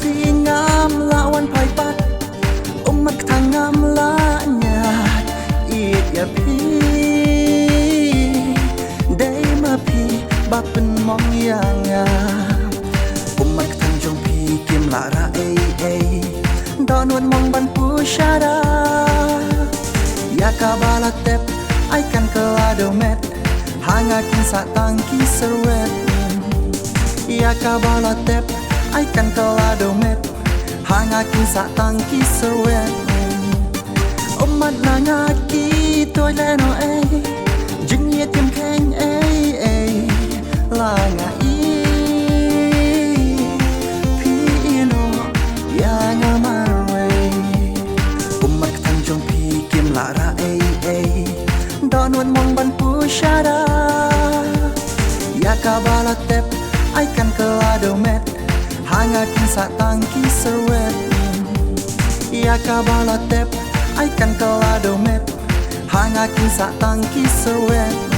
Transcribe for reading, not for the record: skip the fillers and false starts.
phi ngam la wan pai pat mat thang ngam la nya it ya phi dei ma phi ba pen mong ya nga mat thang jong phi kim la ra don wan mong ban pu shara ya ka bala tep ai kan kelado met hanga kin sa tang ki serwet ya ka bala tep ai kan kelado met hanga kin sa tang ki serwet mat na nga ki tôi le no jing ye tim khen la nga i pi no ya nga mar we mat thang jong pi kim la ra don wan mong ban pu shara ya ka bala tep ai kan kelado met hanga kin sa tang ki serwet ya ka bala tep ai kan kelado met hanga kin sa tang ki serwet